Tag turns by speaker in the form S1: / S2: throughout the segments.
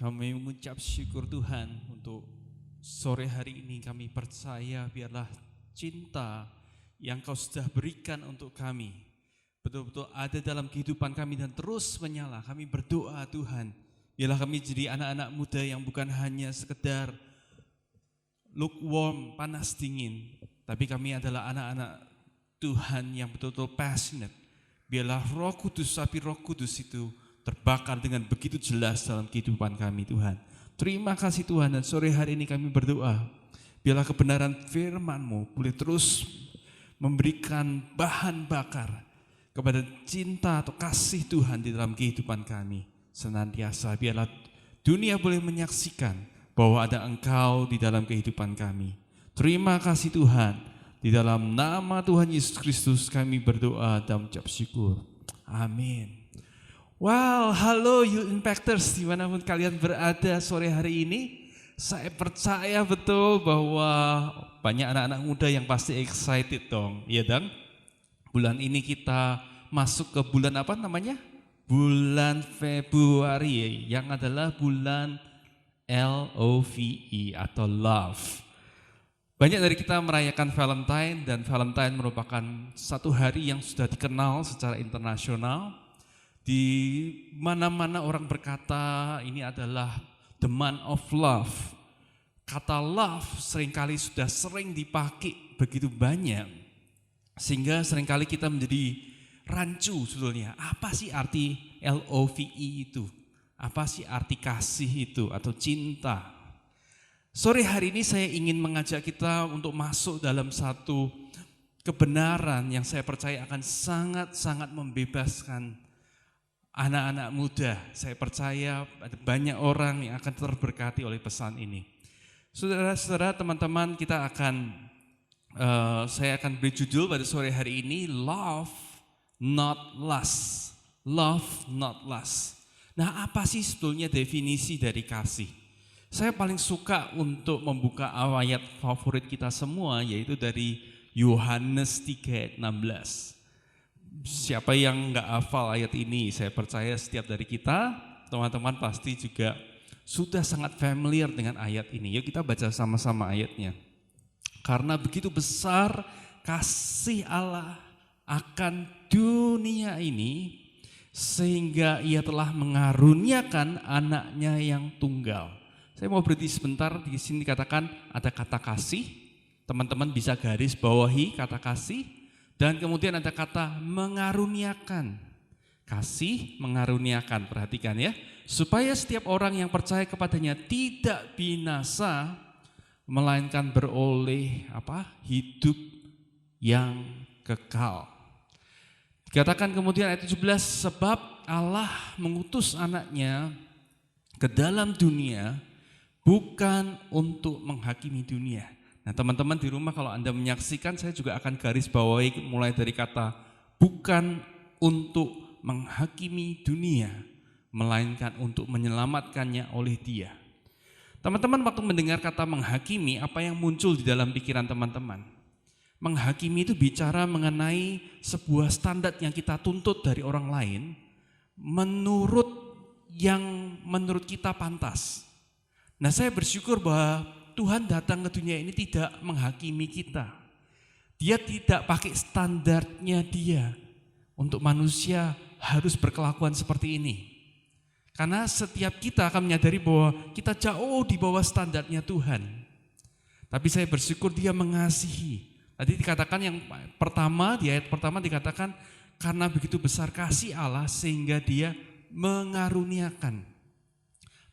S1: Kami mengucap syukur Tuhan untuk sore hari ini. Kami percaya biarlah cinta yang Kau sudah berikan untuk kami betul-betul ada dalam kehidupan kami dan terus menyala. Kami berdoa Tuhan, biarlah kami jadi anak-anak muda yang bukan hanya sekedar lukewarm, panas dingin, tapi kami adalah anak-anak Tuhan yang betul-betul passionate. Biarlah Roh Kudus, api Roh Kudus itu terbakar dengan begitu jelas dalam kehidupan kami Tuhan. Terima kasih Tuhan, dan sore hari ini kami berdoa, biarlah kebenaran firman-Mu boleh terus memberikan bahan bakar kepada cinta atau kasih Tuhan di dalam kehidupan kami. Senantiasa biarlah dunia boleh menyaksikan bahwa ada Engkau di dalam kehidupan kami. Terima kasih Tuhan, di dalam nama Tuhan Yesus Kristus kami berdoa dan mengucap syukur. Amin. Wow, halo you Impactors dimanapun kalian berada sore hari ini. Saya percaya betul bahwa banyak anak-anak muda yang pasti excited dong, iya dong? Bulan ini kita masuk ke bulan apa namanya? Bulan Februari, yang adalah bulan LOVE atau Love. Banyak dari kita merayakan Valentine, dan Valentine merupakan satu hari yang sudah dikenal secara internasional. Di mana-mana orang berkata ini adalah the month of love. Kata love seringkali sudah sering dipakai begitu banyak, sehingga seringkali kita menjadi rancu sebetulnya. Apa sih arti LOVE itu? Apa sih arti kasih itu atau cinta? Sore hari ini saya ingin mengajak kita untuk masuk dalam satu kebenaran yang saya percaya akan sangat-sangat membebaskan anak-anak muda. Saya percaya ada banyak orang yang akan terberkati oleh pesan ini. Saudara-saudara, teman-teman, saya akan beri judul pada sore hari ini, Love Not Lust. Love Not Lust. Nah, apa sih sebetulnya definisi dari kasih? Saya paling suka untuk membuka ayat favorit kita semua, yaitu dari Yohanes 3:16. Siapa yang nggak hafal ayat ini? Saya percaya setiap dari kita, teman-teman pasti juga sudah sangat familiar dengan ayat ini. Yuk kita baca sama-sama ayatnya. Karena begitu besar kasih Allah akan dunia ini, sehingga Ia telah mengaruniakan anaknya yang tunggal. Saya mau berhenti sebentar, di sini dikatakan ada kata kasih. Teman-teman bisa garis bawahi kata kasih. Dan kemudian ada kata mengaruniakan. Kasih mengaruniakan, perhatikan ya. Supaya setiap orang yang percaya kepadanya tidak binasa, melainkan beroleh hidup yang kekal. Dikatakan kemudian ayat 17, sebab Allah mengutus anaknya ke dalam dunia bukan untuk menghakimi dunia. Nah teman-teman di rumah kalau Anda menyaksikan, saya juga akan garis bawahi mulai dari kata bukan untuk menghakimi dunia, melainkan untuk menyelamatkannya oleh Dia. Teman-teman waktu mendengar kata menghakimi, apa yang muncul di dalam pikiran teman-teman? Menghakimi itu bicara mengenai sebuah standar yang kita tuntut dari orang lain menurut kita pantas. Nah saya bersyukur bahwa Tuhan datang ke dunia ini tidak menghakimi kita. Dia tidak pakai standarnya Dia untuk manusia harus berkelakuan seperti ini. Karena setiap kita akan menyadari bahwa kita jauh di bawah standarnya Tuhan. Tapi saya bersyukur Dia mengasihi. Tadi dikatakan yang pertama, di ayat pertama dikatakan karena begitu besar kasih Allah sehingga Dia mengaruniakan.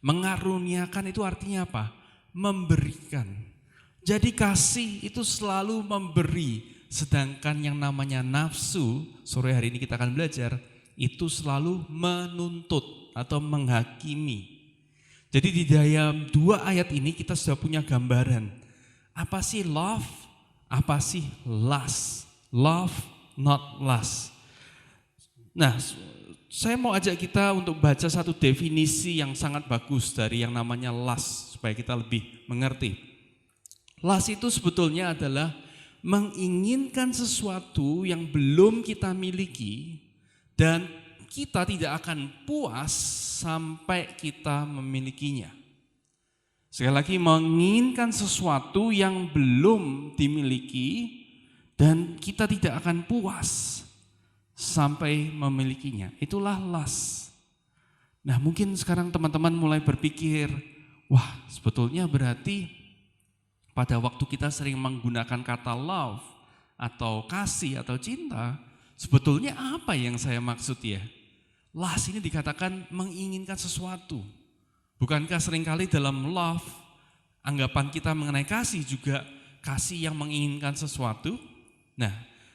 S1: Mengaruniakan itu artinya apa? Memberikan. Jadi kasih itu selalu memberi, sedangkan yang namanya nafsu, sore hari ini kita akan belajar, itu selalu menuntut atau menghakimi. Jadi di dalam dua ayat ini kita sudah punya gambaran. Apa sih love? Apa sih lust? Love not lust. Nah, saya mau ajak kita untuk baca satu definisi yang sangat bagus dari yang namanya lust, supaya kita lebih mengerti. Lust itu sebetulnya adalah menginginkan sesuatu yang belum kita miliki dan kita tidak akan puas sampai kita memilikinya. Sekali lagi, menginginkan sesuatu yang belum dimiliki dan kita tidak akan puas sampai memilikinya. Itulah lust. Nah, mungkin sekarang teman-teman mulai berpikir, wah, sebetulnya berarti pada waktu kita sering menggunakan kata love atau kasih atau cinta, sebetulnya apa yang saya maksud ya? Lust ini dikatakan menginginkan sesuatu. Bukankah seringkali dalam love, anggapan kita mengenai kasih juga kasih yang menginginkan sesuatu? Nah,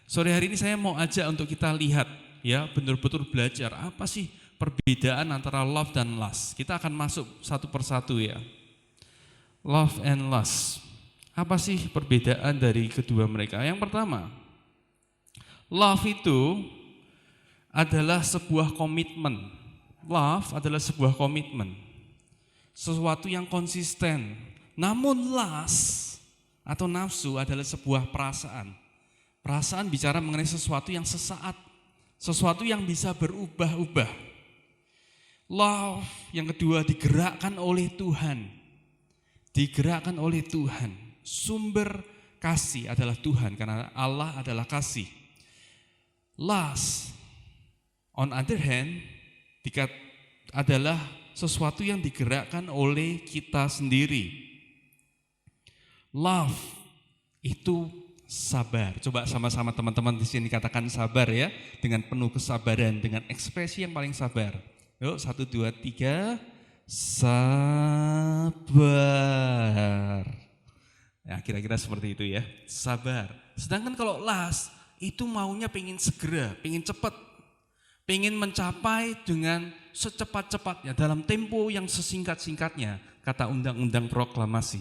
S1: sore hari ini saya mau ajak untuk kita lihat ya, benar-benar belajar apa sih perbedaan antara love dan lust. Kita akan masuk satu persatu ya. Love and lust. Apa sih perbedaan dari kedua mereka? Yang pertama, love itu adalah sebuah komitmen. Love adalah sebuah komitmen. Sesuatu yang konsisten. Namun lust atau nafsu adalah sebuah perasaan. Perasaan bicara mengenai sesuatu yang sesaat, sesuatu yang bisa berubah-ubah. Love yang kedua digerakkan oleh Tuhan. Digerakkan oleh Tuhan. Sumber kasih adalah Tuhan karena Allah adalah kasih. Lust on other hand adalah sesuatu yang digerakkan oleh kita sendiri. Love itu sabar. Coba sama-sama teman-teman di sini katakan sabar ya, dengan penuh kesabaran, dengan ekspresi yang paling sabar. Yuk, 1, 2, 3, sabar. Ya, kira-kira seperti itu ya, sabar. Sedangkan kalau lust itu maunya pengen segera, pengen cepat, pengen mencapai dengan secepat-cepatnya dalam tempo yang sesingkat-singkatnya, kata undang-undang proklamasi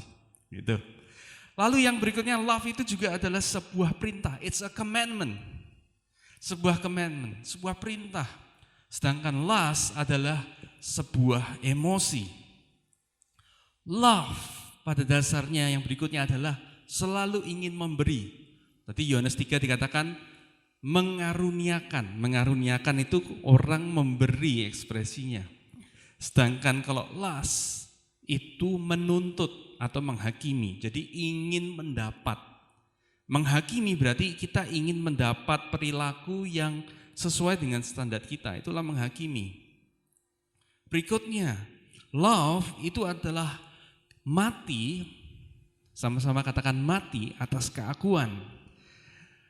S1: gitu. Lalu yang berikutnya, love itu juga adalah sebuah perintah. It's a commandment. Sebuah commandment, sebuah perintah. Sedangkan lust adalah sebuah emosi. Love pada dasarnya yang berikutnya adalah selalu ingin memberi. Tadi Yohanes 3 dikatakan mengaruniakan. Mengaruniakan itu orang memberi ekspresinya. Sedangkan kalau lust itu menuntut atau menghakimi. Jadi ingin mendapat. Menghakimi berarti kita ingin mendapat perilaku yang sesuai dengan standar kita. Itulah menghakimi. Berikutnya, love itu adalah mati, sama-sama katakan mati atas keakuan.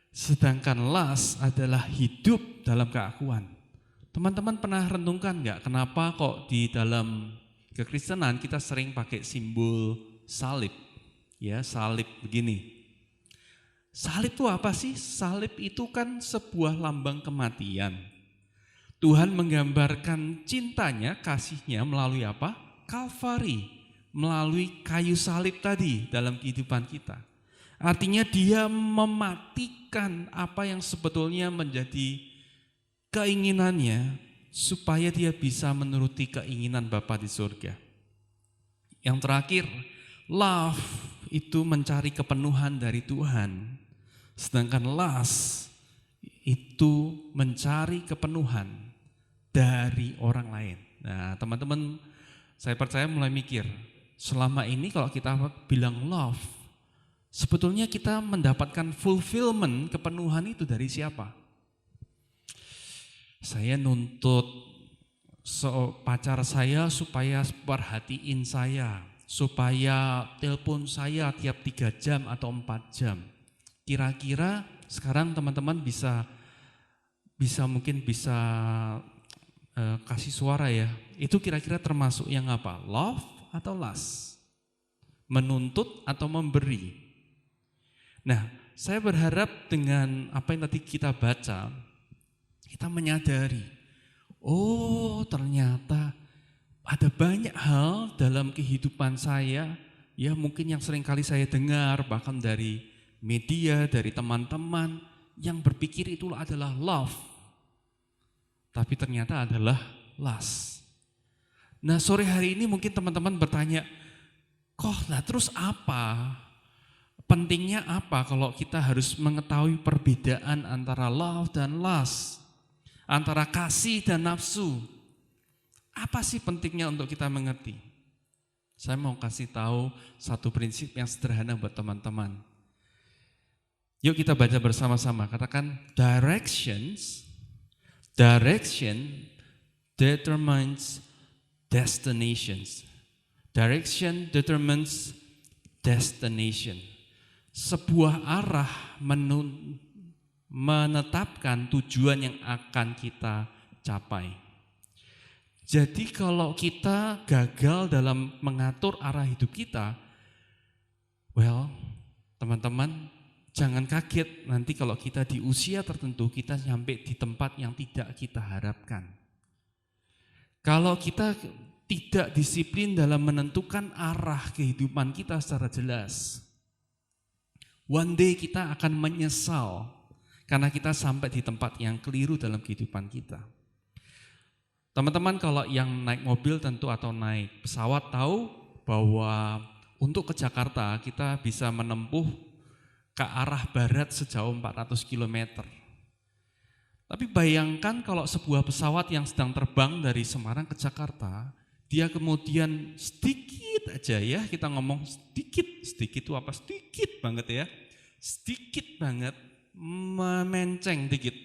S1: Sedangkan lust adalah hidup dalam keakuan. Teman-teman pernah renungkan enggak kenapa kok di dalam kekristenan kita sering pakai simbol salib? Ya, salib begini. Salib itu apa sih? Salib itu kan sebuah lambang kematian. Tuhan menggambarkan cintanya, kasihnya melalui apa? Kalvari, melalui kayu salib tadi dalam kehidupan kita. Artinya dia mematikan apa yang sebetulnya menjadi keinginannya supaya dia bisa menuruti keinginan Bapa di surga. Yang terakhir, love itu mencari kepenuhan dari Tuhan. Sedangkan lust itu mencari kepenuhan dari orang lain. Nah, teman-teman, saya percaya mulai mikir, selama ini kalau kita bilang love, sebetulnya kita mendapatkan fulfillment, kepenuhan itu dari siapa? Saya nuntut pacar saya supaya perhatiin saya, supaya telepon saya tiap 3 jam atau 4 jam. Kira-kira sekarang teman-teman bisa mungkin bisa kasih suara ya. Itu kira-kira termasuk yang apa? Love atau lust? Menuntut atau memberi? Nah, saya berharap dengan apa yang tadi kita baca, kita menyadari, oh ternyata ada banyak hal dalam kehidupan saya, ya mungkin yang sering kali saya dengar, bahkan dari media, dari teman-teman, yang berpikir itu adalah love, tapi ternyata adalah lust. Nah, sore hari ini mungkin teman-teman bertanya, kok lah terus apa? Pentingnya apa kalau kita harus mengetahui perbedaan antara love dan lust? antara kasih dan nafsu. Apa sih pentingnya untuk kita mengerti? Saya mau kasih tahu satu prinsip yang sederhana buat teman-teman. Yuk kita baca bersama-sama, katakan direction determines destinations. Direction determines destination. Sebuah arah menetapkan tujuan yang akan kita capai. Jadi kalau kita gagal dalam mengatur arah hidup kita, teman-teman, jangan kaget nanti kalau kita di usia tertentu kita sampai di tempat yang tidak kita harapkan. Kalau kita tidak disiplin dalam menentukan arah kehidupan kita secara jelas, one day kita akan menyesal karena kita sampai di tempat yang keliru dalam kehidupan kita. Teman-teman kalau yang naik mobil tentu atau naik pesawat tahu bahwa untuk ke Jakarta kita bisa menempuh ke arah barat sejauh 400 km. Tapi bayangkan kalau sebuah pesawat yang sedang terbang dari Semarang ke Jakarta, dia kemudian sedikit aja ya, kita ngomong sedikit itu apa? Sedikit banget ya, sedikit banget memenceng dikit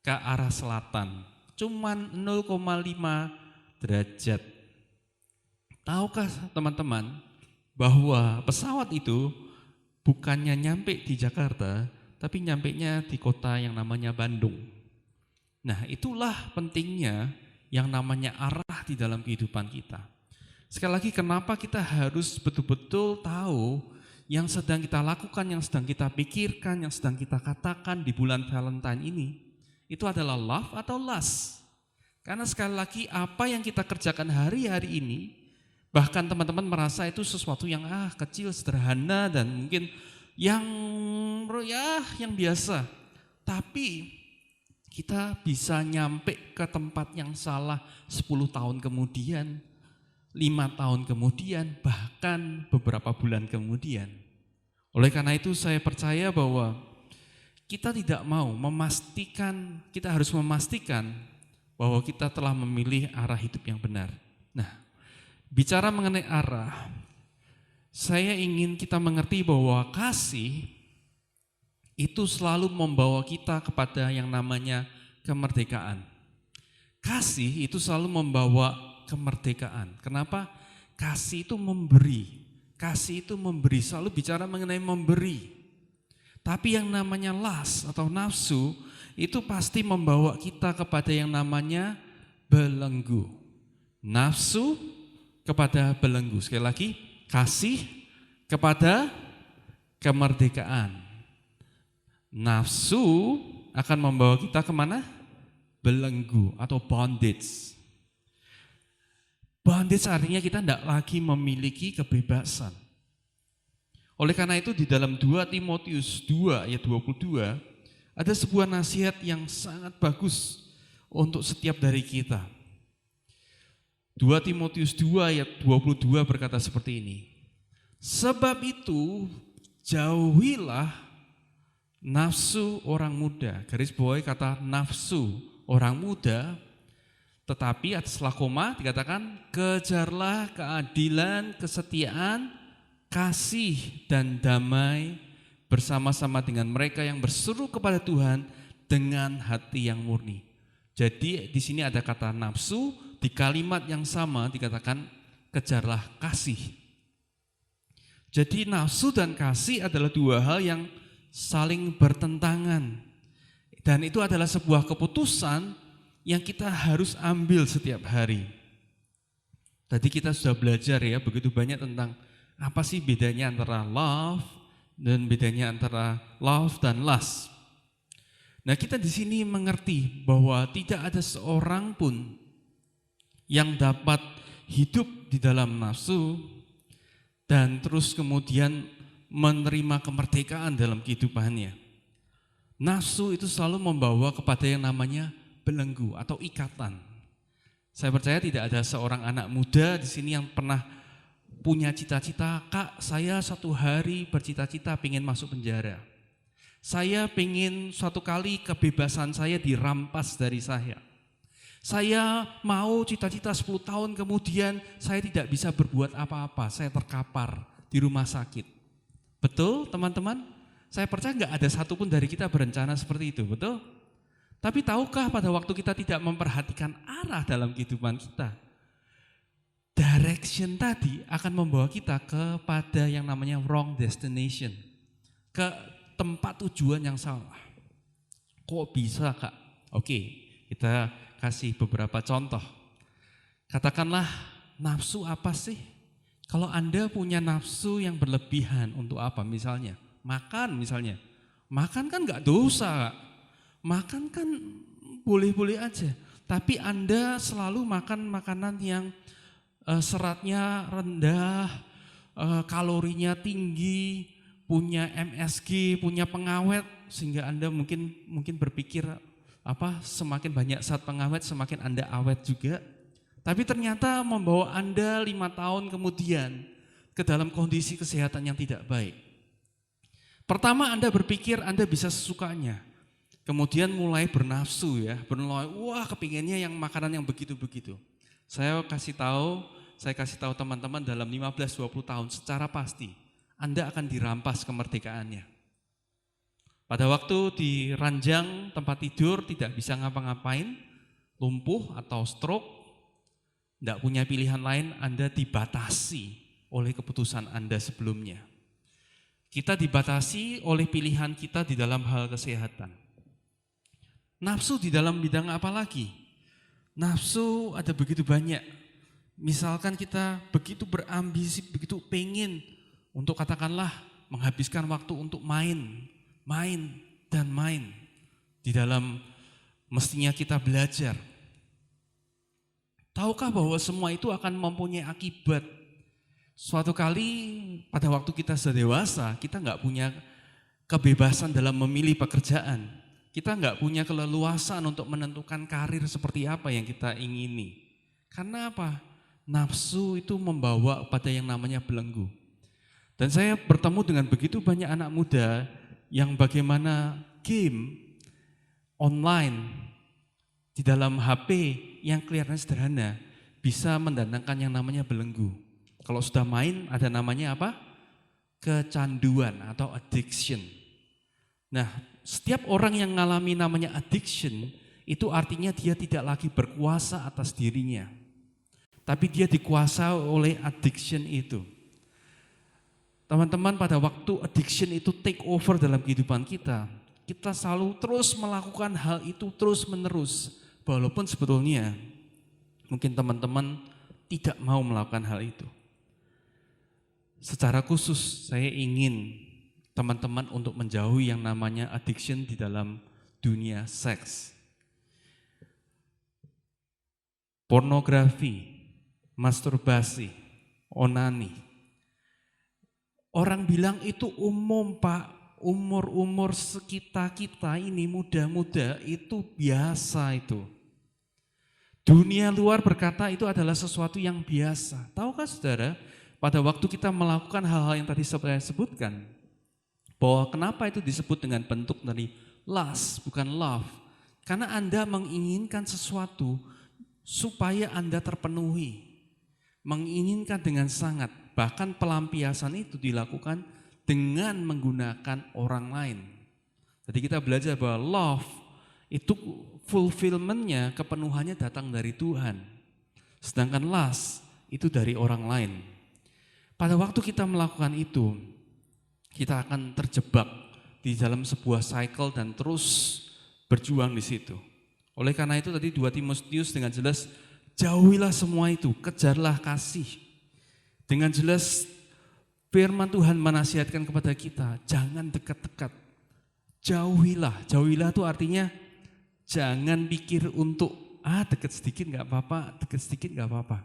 S1: ke arah selatan. Cuman 0,5 derajat. Tahukah teman-teman bahwa pesawat itu bukannya nyampe di Jakarta, tapi nyampenya di kota yang namanya Bandung. Nah, itulah pentingnya yang namanya arah di dalam kehidupan kita. Sekali lagi, kenapa kita harus betul-betul tahu yang sedang kita lakukan, yang sedang kita pikirkan, yang sedang kita katakan di bulan Valentine ini, itu adalah love atau lust. Karena sekali lagi apa yang kita kerjakan hari-hari ini, bahkan teman-teman merasa itu sesuatu yang kecil, sederhana dan mungkin yang biasa. Tapi kita bisa nyampe ke tempat yang salah 10 tahun kemudian, 5 tahun kemudian, bahkan beberapa bulan kemudian. Oleh karena itu saya percaya bahwa kita tidak mau memastikan, kita harus memastikan bahwa kita telah memilih arah hidup yang benar. Nah, bicara mengenai arah, saya ingin kita mengerti bahwa kasih itu selalu membawa kita kepada yang namanya kemerdekaan. Kasih itu selalu membawa kemerdekaan. Kenapa? Kasih itu memberi. Kasih itu memberi, selalu bicara mengenai memberi. Tapi yang namanya lust atau nafsu itu pasti membawa kita kepada yang namanya belenggu. Nafsu kepada belenggu. Sekali lagi, kasih kepada kemerdekaan. Nafsu akan membawa kita kemana? Belenggu atau bondage. Bondage artinya kita tidak lagi memiliki kebebasan. Oleh karena itu di dalam 2 Timotius 2 ayat 22 ada sebuah nasihat yang sangat bagus untuk setiap dari kita. 2 Timotius 2 ayat 22 berkata seperti ini. Sebab itu jauhilah nafsu orang muda. Garis bawahi kata nafsu orang muda. Tetapi setelah koma dikatakan kejarlah keadilan, kesetiaan, kasih dan damai bersama-sama dengan mereka yang berseru kepada Tuhan dengan hati yang murni. Jadi di sini ada kata nafsu, di kalimat yang sama dikatakan kejarlah kasih. Jadi nafsu dan kasih adalah dua hal yang saling bertentangan. Dan itu adalah sebuah keputusan yang kita harus ambil setiap hari. Tadi kita sudah belajar ya begitu banyak tentang apa sih bedanya antara love dan bedanya antara love dan lust. Nah, kita di sini mengerti bahwa tidak ada seorang pun yang dapat hidup di dalam nafsu dan terus kemudian menerima kemerdekaan dalam kehidupannya. Nafsu itu selalu membawa kepada yang namanya belenggu atau ikatan. Saya percaya tidak ada seorang anak muda di sini yang pernah punya cita-cita, Kak, saya satu hari bercita-cita pengen masuk penjara. Saya pengen suatu kali kebebasan saya dirampas dari saya. Saya mau cita-cita 10 tahun kemudian saya tidak bisa berbuat apa-apa, saya terkapar di rumah sakit. Betul teman-teman? Saya percaya nggak ada satupun dari kita berencana seperti itu, betul? Tapi tahukah pada waktu kita tidak memperhatikan arah dalam kehidupan kita, direction tadi akan membawa kita kepada yang namanya wrong destination, ke tempat tujuan yang salah. Kok bisa Kak? Oke, kita kasih beberapa contoh. Katakanlah nafsu apa sih? Kalau Anda punya nafsu yang berlebihan untuk apa? Misalnya, makan misalnya. Makan kan gak dosa Kak. Makan kan boleh-boleh aja. Tapi Anda selalu makan makanan yang seratnya rendah, kalorinya tinggi, punya MSG, punya pengawet, sehingga Anda mungkin berpikir semakin banyak zat pengawet semakin Anda awet juga. Tapi ternyata membawa Anda 5 tahun kemudian ke dalam kondisi kesehatan yang tidak baik. Pertama Anda berpikir Anda bisa sesukanya. Kemudian mulai bernafsu ya, kepinginnya yang makanan yang begitu-begitu. Saya kasih tahu teman-teman dalam 15-20 tahun secara pasti Anda akan dirampas kemerdekaannya. Pada waktu di ranjang tempat tidur tidak bisa ngapa-ngapain, lumpuh atau stroke, tidak punya pilihan lain, Anda dibatasi oleh keputusan Anda sebelumnya. Kita dibatasi oleh pilihan kita di dalam hal kesehatan. Nafsu di dalam bidang apa lagi? Nafsu ada begitu banyak. Misalkan kita begitu berambisi, begitu pengen untuk katakanlah menghabiskan waktu untuk main. Di dalam mestinya kita belajar. Tahukah bahwa semua itu akan mempunyai akibat? Suatu kali pada waktu kita sudah dewasa, kita nggak punya kebebasan dalam memilih pekerjaan. Kita nggak punya keleluasan untuk menentukan karir seperti apa yang kita ingini. Karena apa? Nafsu itu membawa pada yang namanya belenggu. Dan saya bertemu dengan begitu banyak anak muda yang bagaimana game online di dalam HP yang kelihatannya sederhana bisa mendatangkan yang namanya belenggu. Kalau sudah main ada namanya apa? Kecanduan atau addiction. Nah, setiap orang yang mengalami namanya addiction itu artinya dia tidak lagi berkuasa atas dirinya. Tapi dia dikuasai oleh addiction itu. Teman-teman, pada waktu addiction itu take over dalam kehidupan kita selalu terus melakukan hal itu terus menerus. Walaupun sebetulnya mungkin teman-teman tidak mau melakukan hal itu. Secara khusus saya ingin teman-teman untuk menjauhi yang namanya addiction di dalam dunia seks. Pornografi, masturbasi, onani. Orang bilang itu umum Pak, umur-umur sekitar kita ini muda-muda itu biasa itu. Dunia luar berkata itu adalah sesuatu yang biasa. Tahukah saudara, pada waktu kita melakukan hal-hal yang tadi saya sebutkan, bahwa kenapa itu disebut dengan bentuk dari lust, bukan love. Karena Anda menginginkan sesuatu supaya Anda terpenuhi. Menginginkan dengan sangat. Bahkan pelampiasan itu dilakukan dengan menggunakan orang lain. Jadi kita belajar bahwa love itu fulfillment-nya, kepenuhannya datang dari Tuhan. Sedangkan lust itu dari orang lain. Pada waktu kita melakukan itu, kita akan terjebak di dalam sebuah cycle dan terus berjuang di situ. Oleh karena itu tadi 2 Timotius dengan jelas, jauhilah semua itu, kejarlah kasih. Dengan jelas firman Tuhan menasihatkan kepada kita, jangan dekat-dekat. Jauhilah itu artinya jangan pikir untuk dekat sedikit gak apa-apa, dekat sedikit gak apa-apa.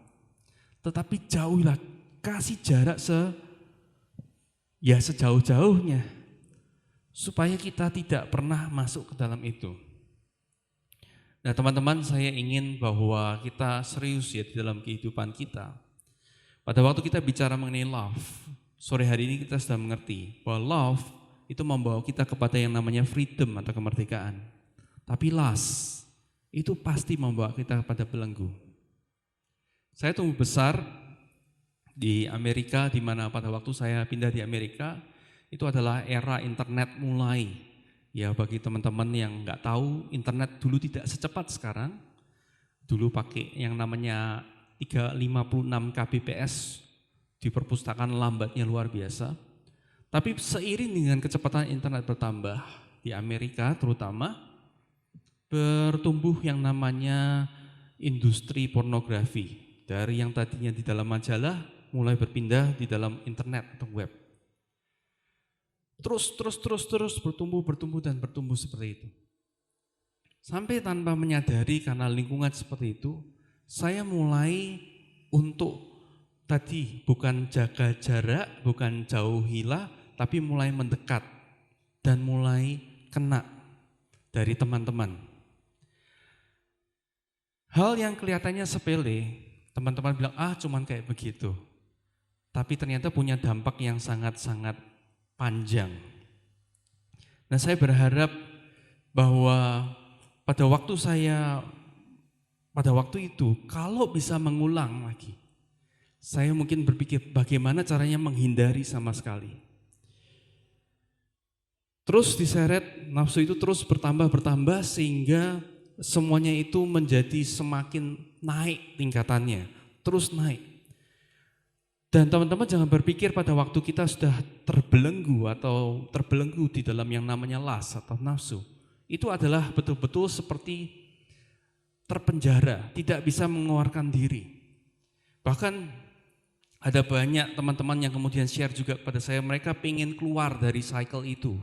S1: Tetapi jauhilah, kasih jarak sejauh-jauhnya. Supaya kita tidak pernah masuk ke dalam itu. Nah teman-teman, saya ingin bahwa kita serius ya di dalam kehidupan kita. Pada waktu kita bicara mengenai love, sore hari ini kita sudah mengerti bahwa love itu membawa kita kepada yang namanya freedom atau kemerdekaan. Tapi lust itu pasti membawa kita kepada belenggu. Saya tumbuh besar di Amerika, di mana pada waktu saya pindah di Amerika, itu adalah era internet mulai. Ya, bagi teman-teman yang nggak tahu, internet dulu tidak secepat sekarang. Dulu pakai yang namanya 356 kbps, di perpustakaan lambatnya luar biasa. Tapi seiring dengan kecepatan internet bertambah, di Amerika terutama, bertumbuh yang namanya industri pornografi. Dari yang tadinya di dalam majalah, mulai berpindah di dalam internet atau web. Terus bertumbuh dan bertumbuh seperti itu. Sampai tanpa menyadari karena lingkungan seperti itu, saya mulai untuk tadi bukan jaga jarak, bukan jauhilah, tapi mulai mendekat dan mulai kena dari teman-teman. Hal yang kelihatannya sepele, teman-teman bilang, cuman kayak begitu. Tapi ternyata punya dampak yang sangat-sangat panjang. Nah, saya berharap bahwa pada waktu itu, kalau bisa mengulang lagi, saya mungkin berpikir bagaimana caranya menghindari sama sekali. Terus diseret, nafsu itu terus bertambah sehingga semuanya itu menjadi semakin naik tingkatannya, terus naik. Dan teman-teman jangan berpikir pada waktu kita sudah terbelenggu di dalam yang namanya lust atau nafsu. Itu adalah betul-betul seperti terpenjara, tidak bisa mengeluarkan diri. Bahkan ada banyak teman-teman yang kemudian share juga kepada saya, mereka ingin keluar dari cycle itu.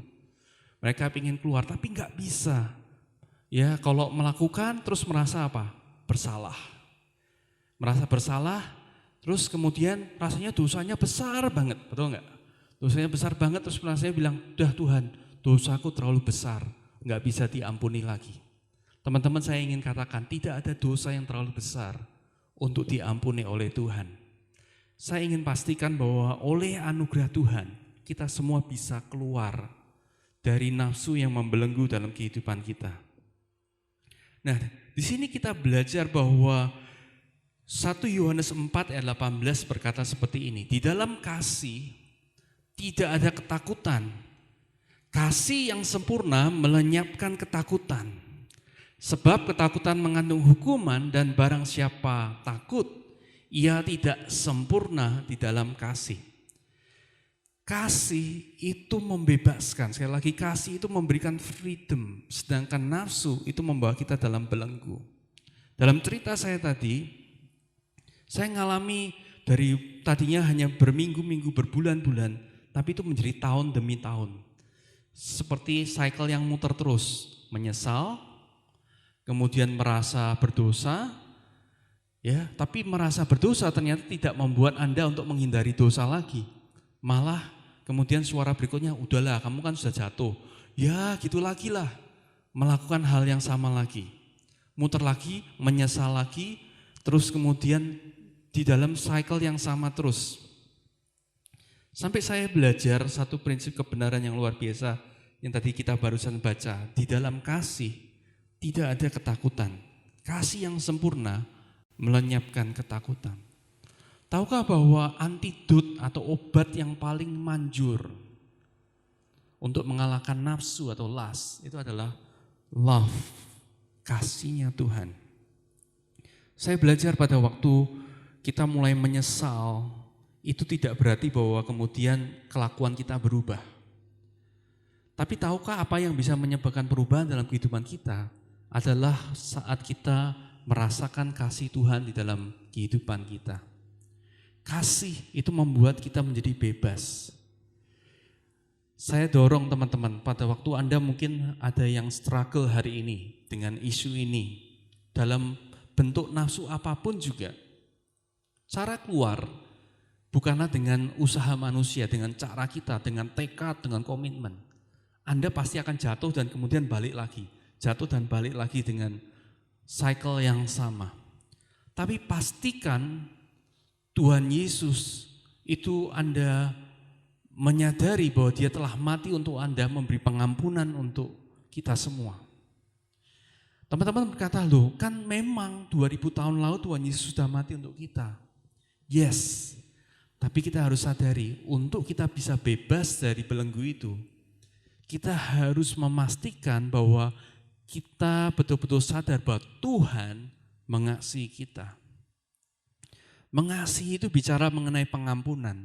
S1: Mereka ingin keluar tapi nggak bisa. Ya, kalau melakukan terus merasa apa? Bersalah. Merasa bersalah. Terus kemudian rasanya dosanya besar banget, betul enggak? Dosanya besar banget, terus rasanya bilang, "Dah Tuhan, dosaku terlalu besar, enggak bisa diampuni lagi." Teman-teman, saya ingin katakan, tidak ada dosa yang terlalu besar untuk diampuni oleh Tuhan. Saya ingin pastikan bahwa oleh anugerah Tuhan, kita semua bisa keluar dari nafsu yang membelenggu dalam kehidupan kita. Nah, di sini kita belajar bahwa 1 Yohanes 4 ayat 18 berkata seperti ini, di dalam kasih tidak ada ketakutan. Kasih yang sempurna melenyapkan ketakutan. Sebab ketakutan mengandung hukuman dan barang siapa takut, ia tidak sempurna di dalam kasih. Kasih itu membebaskan, sekali lagi kasih itu memberikan freedom, sedangkan nafsu itu membawa kita dalam belenggu. Dalam cerita saya tadi, saya ngalami dari tadinya hanya berminggu-minggu, berbulan-bulan, tapi itu menjadi tahun demi tahun. Seperti cycle yang muter terus, menyesal, kemudian merasa berdosa, ya, tapi merasa berdosa ternyata tidak membuat Anda untuk menghindari dosa lagi. Malah kemudian suara berikutnya, udahlah kamu kan sudah jatuh, ya gitu lagi lah, melakukan hal yang sama lagi. Muter lagi, menyesal lagi, terus kemudian di dalam cycle yang sama terus. Sampai saya belajar satu prinsip kebenaran yang luar biasa yang tadi kita barusan baca. Di dalam kasih tidak ada ketakutan. Kasih yang sempurna melenyapkan ketakutan. Tahukah bahwa antidot atau obat yang paling manjur untuk mengalahkan nafsu atau lust itu adalah love, kasihnya Tuhan. Saya belajar pada waktu kita mulai menyesal, itu tidak berarti bahwa kemudian kelakuan kita berubah. Tapi tahukah apa yang bisa menyebabkan perubahan dalam kehidupan kita? Adalah saat kita merasakan kasih Tuhan di dalam kehidupan kita. Kasih itu membuat kita menjadi bebas. Saya dorong teman-teman, pada waktu Anda mungkin ada yang struggle hari ini dengan isu ini, dalam bentuk nafsu apapun juga. Cara keluar bukanlah dengan usaha manusia, dengan cara kita, dengan tekad, dengan komitmen. Anda pasti akan jatuh dan kemudian balik lagi. Jatuh dan balik lagi dengan cycle yang sama. Tapi pastikan Tuhan Yesus itu Anda menyadari bahwa dia telah mati untuk Anda, memberi pengampunan untuk kita semua. Teman-teman berkata, loh kan memang 2000 tahun lalu Tuhan Yesus sudah mati untuk kita. Yes, tapi kita harus sadari untuk kita bisa bebas dari belenggu itu, kita harus memastikan bahwa kita betul-betul sadar bahwa Tuhan mengasihi kita. Mengasihi itu bicara mengenai pengampunan.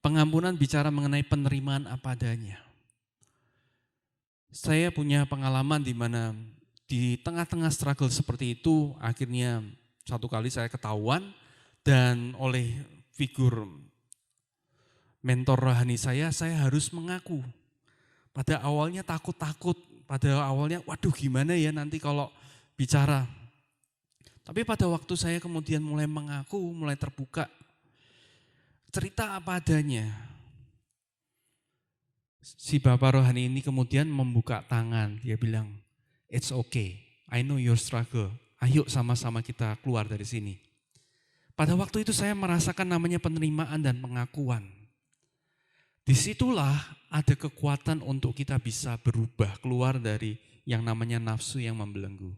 S1: Pengampunan bicara mengenai penerimaan apa adanya. Saya punya pengalaman di mana di tengah-tengah struggle seperti itu, akhirnya satu kali saya ketahuan dan oleh figur mentor rohani saya harus mengaku. Pada awalnya takut-takut, pada awalnya waduh gimana ya nanti kalau bicara. Tapi pada waktu saya kemudian mulai mengaku, mulai terbuka, cerita apa adanya. Si Bapak rohani ini kemudian membuka tangan, dia bilang, "It's okay, I know your struggle, ayo sama-sama kita keluar dari sini." Pada waktu itu saya merasakan namanya penerimaan dan pengakuan. Disitulah ada kekuatan untuk kita bisa berubah, keluar dari yang namanya nafsu yang membelenggu.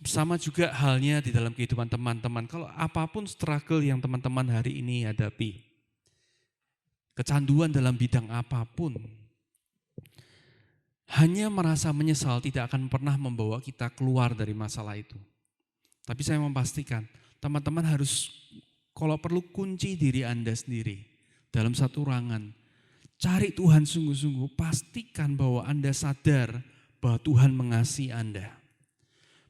S1: Sama juga halnya di dalam kehidupan teman-teman, kalau apapun struggle yang teman-teman hari ini hadapi, kecanduan dalam bidang apapun, hanya merasa menyesal tidak akan pernah membawa kita keluar dari masalah itu. Tapi saya memastikan, teman-teman harus kalau perlu kunci diri Anda sendiri dalam satu ruangan. Cari Tuhan sungguh-sungguh, pastikan bahwa Anda sadar bahwa Tuhan mengasihi Anda.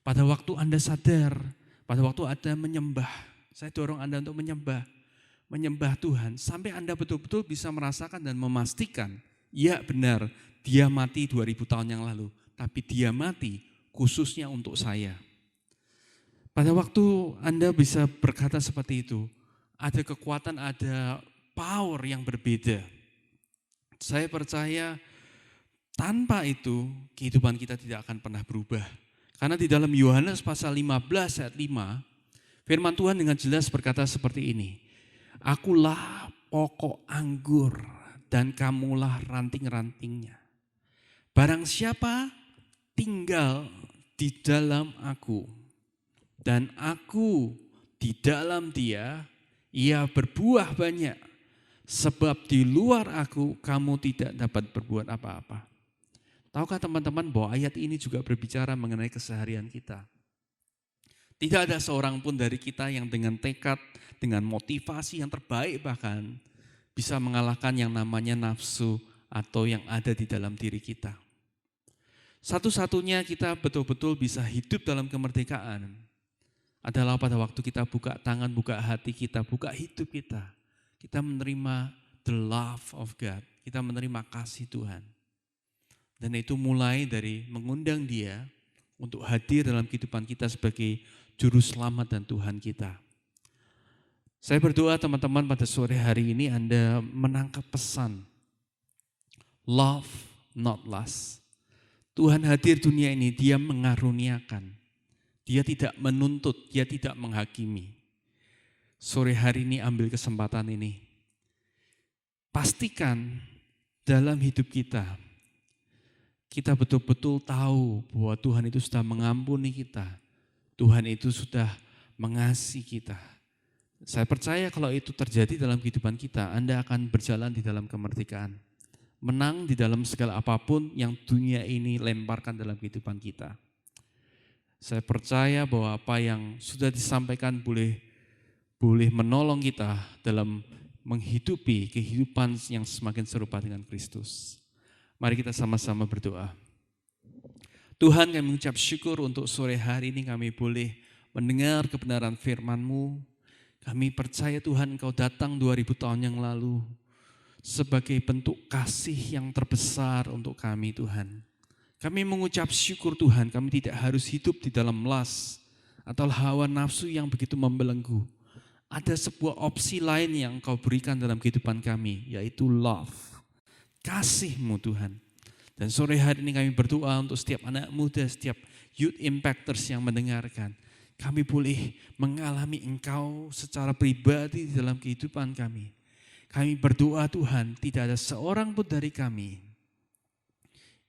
S1: Pada waktu Anda sadar, pada waktu Anda menyembah, saya dorong Anda untuk menyembah Tuhan, sampai Anda betul-betul bisa merasakan dan memastikan, ya benar, dia mati 2000 tahun yang lalu, tapi dia mati khususnya untuk saya. Pada waktu Anda bisa berkata seperti itu, ada kekuatan, ada power yang berbeda. Saya percaya tanpa itu kehidupan kita tidak akan pernah berubah. Karena di dalam Yohanes pasal 15 ayat 5, firman Tuhan dengan jelas berkata seperti ini, "Akulah pokok anggur dan kamulah ranting-rantingnya. Barang siapa tinggal di dalam aku dan aku di dalam dia, ia berbuah banyak. Sebab di luar aku kamu tidak dapat berbuat apa-apa." Tahukah teman-teman bahwa ayat ini juga berbicara mengenai keseharian kita. Tidak ada seorang pun dari kita yang dengan tekad, dengan motivasi yang terbaik bahkan bisa mengalahkan yang namanya nafsu atau yang ada di dalam diri kita. Satu-satunya kita betul-betul bisa hidup dalam kemerdekaan adalah pada waktu kita buka tangan, buka hati kita, buka hidup kita. Kita menerima the love of God, kita menerima kasih Tuhan. Dan itu mulai dari mengundang Dia untuk hadir dalam kehidupan kita sebagai juru selamat dan Tuhan kita. Saya berdoa teman-teman pada sore hari ini Anda menangkap pesan love not lust. Tuhan hadir dunia ini, Dia mengaruniakan. Dia tidak menuntut, Dia tidak menghakimi. Sore hari ini ambil kesempatan ini. Pastikan dalam hidup kita betul-betul tahu bahwa Tuhan itu sudah mengampuni kita. Tuhan itu sudah mengasihi kita. Saya percaya kalau itu terjadi dalam kehidupan kita, Anda akan berjalan di dalam kemerdekaan. Menang di dalam segala apapun yang dunia ini lemparkan dalam kehidupan kita. Saya percaya bahwa apa yang sudah disampaikan boleh menolong kita dalam menghidupi kehidupan yang semakin serupa dengan Kristus. Mari kita sama-sama berdoa. Tuhan, kami mengucap syukur untuk sore hari ini kami boleh mendengar kebenaran firman-Mu. Kami percaya Tuhan Engkau datang 2000 tahun yang lalu sebagai bentuk kasih yang terbesar untuk kami Tuhan. Kami mengucap syukur Tuhan, kami tidak harus hidup di dalam lust atau hawa nafsu yang begitu membelenggu. Ada sebuah opsi lain yang Engkau berikan dalam kehidupan kami, yaitu love. Kasih-Mu Tuhan. Dan sore hari ini kami berdoa untuk setiap anak muda, setiap youth impactors yang mendengarkan. Kami boleh mengalami Engkau secara pribadi di dalam kehidupan kami.
S2: Kami berdoa Tuhan, tidak ada seorang pun dari kami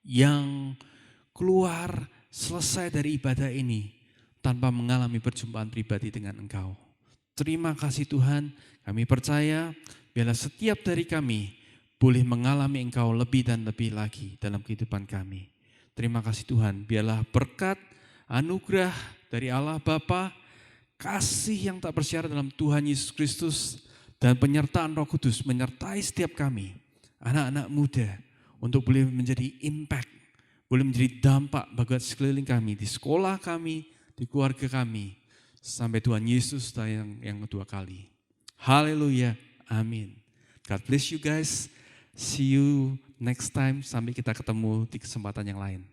S2: yang keluar selesai dari ibadah ini tanpa mengalami perjumpaan pribadi dengan Engkau. Terima kasih Tuhan, kami percaya biarlah setiap dari kami boleh mengalami Engkau lebih dan lebih lagi dalam kehidupan kami. Terima kasih Tuhan, biarlah berkat, anugerah dari Allah Bapa, kasih yang tak bersyarat dalam Tuhan Yesus Kristus, dan penyertaan Roh Kudus menyertai setiap kami, anak-anak muda, untuk boleh menjadi impact, boleh menjadi dampak bagi sekeliling kami, di sekolah kami, di keluarga kami, sampai Tuhan Yesus datang yang kedua kali. Haleluya, amin. God bless you guys. See you next time, sampai kita ketemu di kesempatan yang lain.